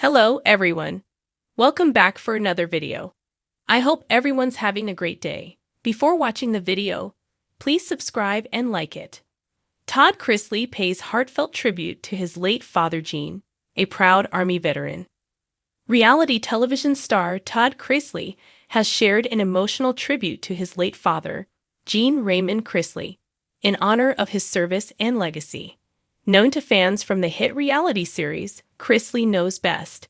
Hello, everyone. Welcome back for another video. I hope everyone's having a great day. Before watching the video, please subscribe and like it. Todd Chrisley pays heartfelt tribute to his late father Gene, a proud Army veteran. Reality television star Todd Chrisley has shared an emotional tribute to his late father, Gene Raymond Chrisley, in honor of his service and legacy. Known to fans from the hit reality series, Chrisley Knows Best,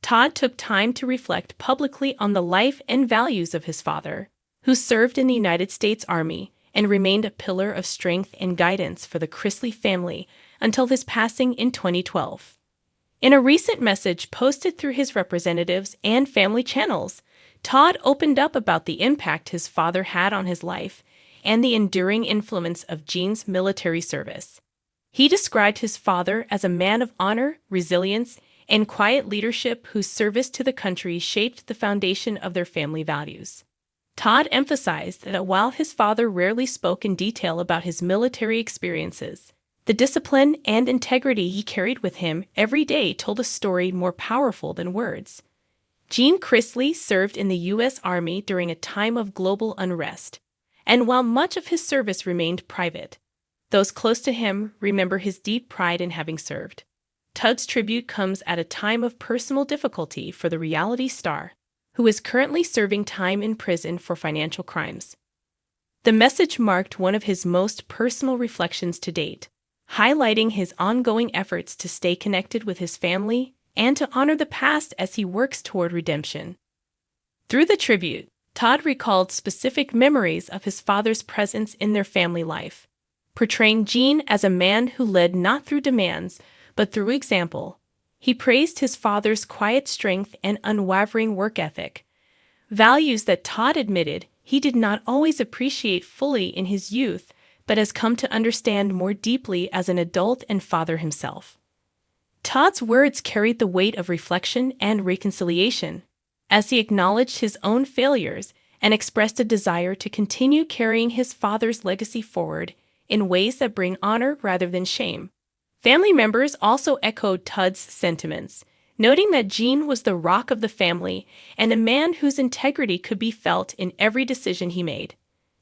Todd took time to reflect publicly on the life and values of his father, who served in the United States Army and remained a pillar of strength and guidance for the Chrisley family until his passing in 2012. In a recent message posted through his representatives and family channels, Todd opened up about the impact his father had on his life and the enduring influence of Gene's military service. He described his father as a man of honor, resilience, and quiet leadership whose service to the country shaped the foundation of their family values. Todd emphasized that while his father rarely spoke in detail about his military experiences, the discipline and integrity he carried with him every day told a story more powerful than words. Gene Chrisley served in the U.S. Army during a time of global unrest, and while much of his service remained private, those close to him remember his deep pride in having served. Todd's tribute comes at a time of personal difficulty for the reality star, who is currently serving time in prison for financial crimes. The message marked one of his most personal reflections to date, highlighting his ongoing efforts to stay connected with his family and to honor the past as he works toward redemption. Through the tribute, Todd recalled specific memories of his father's presence in their family life, portraying Gene as a man who led not through demands, but through example. He praised his father's quiet strength and unwavering work ethic, values that Todd admitted he did not always appreciate fully in his youth, but has come to understand more deeply as an adult and father himself. Todd's words carried the weight of reflection and reconciliation, as he acknowledged his own failures and expressed a desire to continue carrying his father's legacy forward in ways that bring honor rather than shame. Family members also echoed Todd's sentiments, noting that Gene was the rock of the family and a man whose integrity could be felt in every decision he made.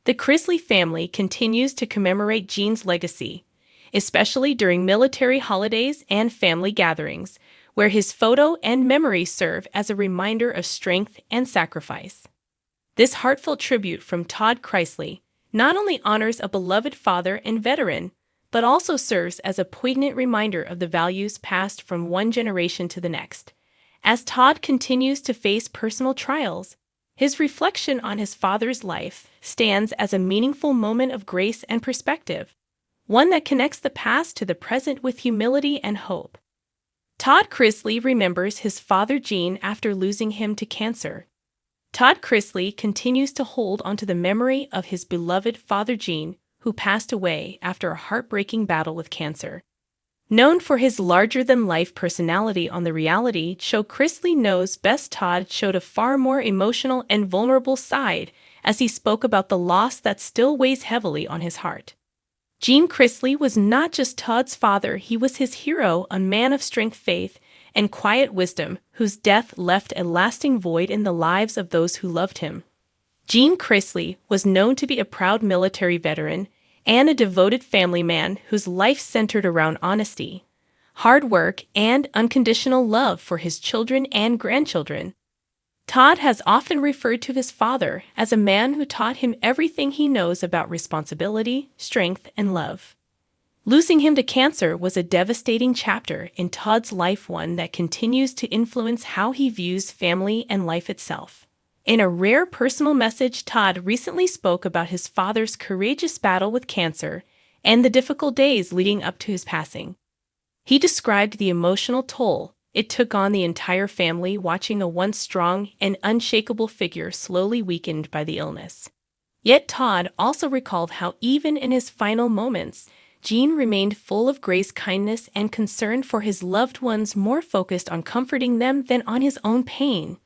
The Chrisley family continues to commemorate Gene's legacy, especially during military holidays and family gatherings, where his photo and memory serve as a reminder of strength and sacrifice. This heartfelt tribute from Todd Chrisley not only honors a beloved father and veteran, but also serves as a poignant reminder of the values passed from one generation to the next. As Todd continues to face personal trials, his reflection on his father's life stands as a meaningful moment of grace and perspective, one that connects the past to the present with humility and hope. Todd Chrisley remembers his father Gene after losing him to cancer. Todd Chrisley continues to hold onto the memory of his beloved father Gene, who passed away after a heartbreaking battle with cancer. Known for his larger-than-life personality on the reality show Chrisley Knows Best, Todd showed a far more emotional and vulnerable side as he spoke about the loss that still weighs heavily on his heart. Gene Chrisley was not just Todd's father, he was his hero, a man of strength, faith, and quiet wisdom, whose death left a lasting void in the lives of those who loved him. Gene Chrisley was known to be a proud military veteran and a devoted family man whose life centered around honesty, hard work, and unconditional love for his children and grandchildren. Todd has often referred to his father as a man who taught him everything he knows about responsibility, strength, and love. Losing him to cancer was a devastating chapter in Todd's life, one that continues to influence how he views family and life itself. In a rare personal message, Todd recently spoke about his father's courageous battle with cancer and the difficult days leading up to his passing. He described the emotional toll it took on the entire family watching a once strong and unshakable figure slowly weakened by the illness. Yet Todd also recalled how even in his final moments, Gene remained full of grace, kindness, and concern for his loved ones, more focused on comforting them than on his own pain.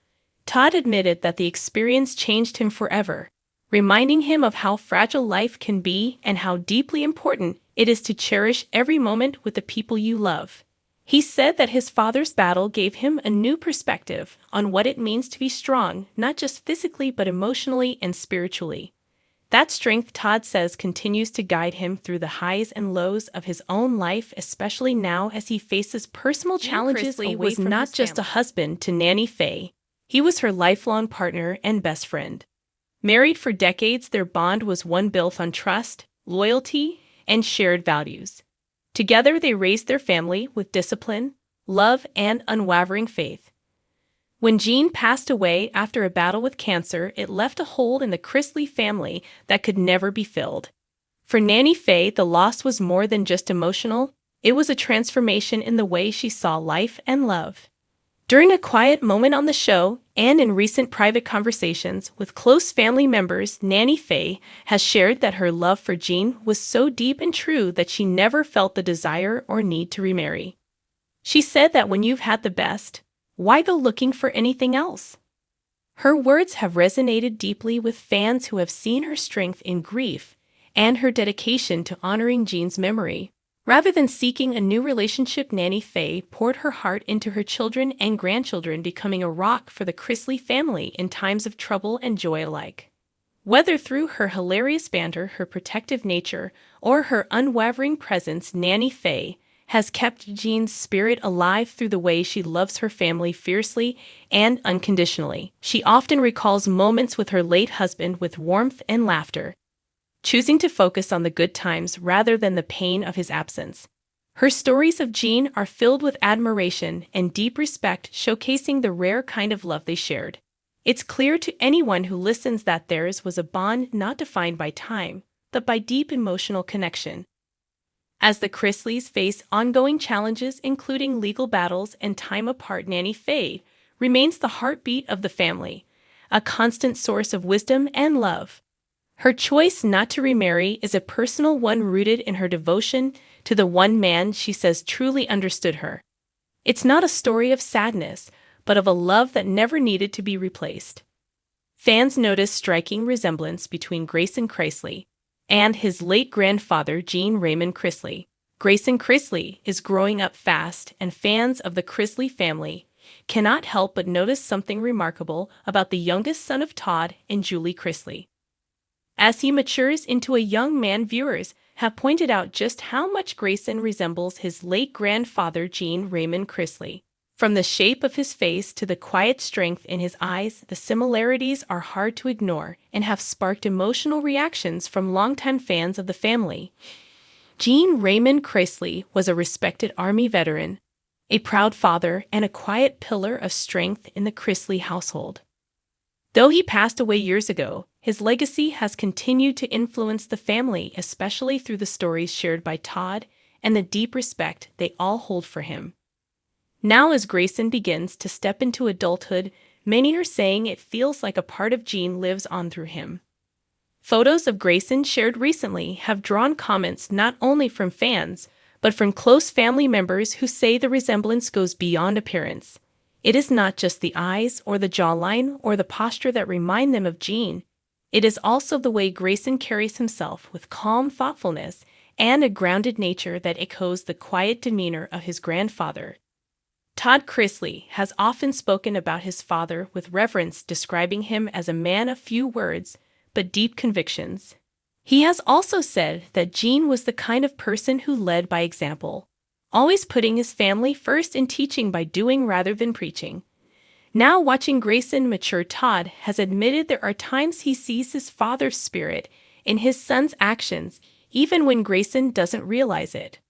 Todd admitted that the experience changed him forever, reminding him of how fragile life can be and how deeply important it is to cherish every moment with the people you love. He said that his father's battle gave him a new perspective on what it means to be strong, not just physically but emotionally and spiritually. That strength, Todd says, continues to guide him through the highs and lows of his own life, especially now as he faces personal challenges. Chrisley was not just a husband to Nanny Faye. He was her lifelong partner and best friend. Married for decades, their bond was one built on trust, loyalty, and shared values. Together, they raised their family with discipline, love, and unwavering faith. When Jean passed away after a battle with cancer, it left a hole in the Chrisley family that could never be filled. For Nanny Faye, the loss was more than just emotional, it was a transformation in the way she saw life and love. During a quiet moment on the show, and in recent private conversations with close family members, Nanny Faye has shared that her love for Jean was so deep and true that she never felt the desire or need to remarry. She said that when you've had the best, why go looking for anything else? Her words have resonated deeply with fans who have seen her strength in grief and her dedication to honoring Jean's memory. Rather than seeking a new relationship, Nanny Faye poured her heart into her children and grandchildren, becoming a rock for the Chrisley family in times of trouble and joy alike. Whether through her hilarious banter, her protective nature, or her unwavering presence, Nanny Faye has kept Jean's spirit alive through the way she loves her family fiercely and unconditionally. She often recalls moments with her late husband with warmth and laughter, choosing to focus on the good times rather than the pain of his absence. Her stories of Jean are filled with admiration and deep respect, showcasing the rare kind of love they shared. It's clear to anyone who listens that theirs was a bond not defined by time, but by deep emotional connection. As the Chrisleys face ongoing challenges, including legal battles and time apart, Nanny Faye remains the heartbeat of the family, a constant source of wisdom and love. Her choice not to remarry is a personal one rooted in her devotion to the one man she says truly understood her. It's not a story of sadness, but of a love that never needed to be replaced. Fans notice striking resemblance between Grayson Chrisley and his late grandfather, Jean Raymond Chrisley. Grayson Chrisley is growing up fast, and fans of the Chrisley family cannot help but notice something remarkable about the youngest son of Todd and Julie Chrisley. As he matures into a young man, viewers have pointed out just how much Grayson resembles his late grandfather, Jean Raymond Chrisley. From the shape of his face to the quiet strength in his eyes, the similarities are hard to ignore and have sparked emotional reactions from longtime fans of the family. Jean Raymond Chrisley was a respected Army veteran, a proud father, and a quiet pillar of strength in the Chrisley household. Though he passed away years ago, his legacy has continued to influence the family, especially through the stories shared by Todd and the deep respect they all hold for him. Now, as Grayson begins to step into adulthood, many are saying it feels like a part of Jean lives on through him. Photos of Grayson shared recently have drawn comments not only from fans, but from close family members who say the resemblance goes beyond appearance. It is not just the eyes or the jawline or the posture that remind them of Jean. It is also the way Grayson carries himself with calm thoughtfulness and a grounded nature that echoes the quiet demeanor of his grandfather. Todd Chrisley has often spoken about his father with reverence, describing him as a man of few words but deep convictions. He has also said that Jean was the kind of person who led by example, always putting his family first and teaching by doing rather than preaching. Now watching Grayson mature, Todd has admitted there are times he sees his father's spirit in his son's actions, even when Grayson doesn't realize it.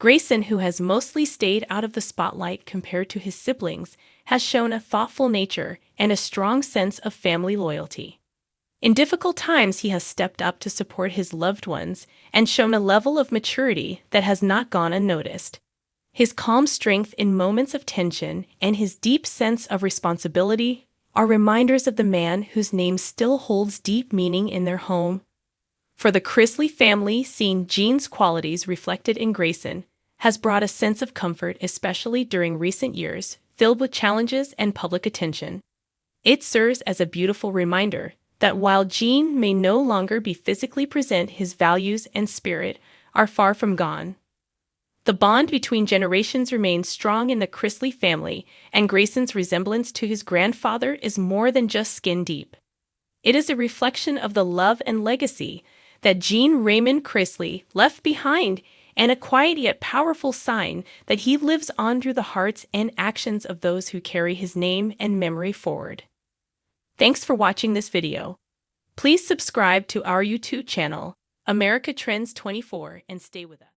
Grayson, who has mostly stayed out of the spotlight compared to his siblings, has shown a thoughtful nature and a strong sense of family loyalty. In difficult times, he has stepped up to support his loved ones and shown a level of maturity that has not gone unnoticed. His calm strength in moments of tension and his deep sense of responsibility are reminders of the man whose name still holds deep meaning in their home. For the Chrisley family, seeing Jean's qualities reflected in Grayson has brought a sense of comfort, especially during recent years filled with challenges and public attention. It serves as a beautiful reminder that while Jean may no longer be physically present, his values and spirit are far from gone. The bond between generations remains strong in the Chrisley family, and Grayson's resemblance to his grandfather is more than just skin deep. It is a reflection of the love and legacy that Jean Raymond Chrisley left behind, and a quiet yet powerful sign that he lives on through the hearts and actions of those who carry his name and memory forward. Thanks for watching this video. Please subscribe to our YouTube channel, America Trends 24, and stay with us.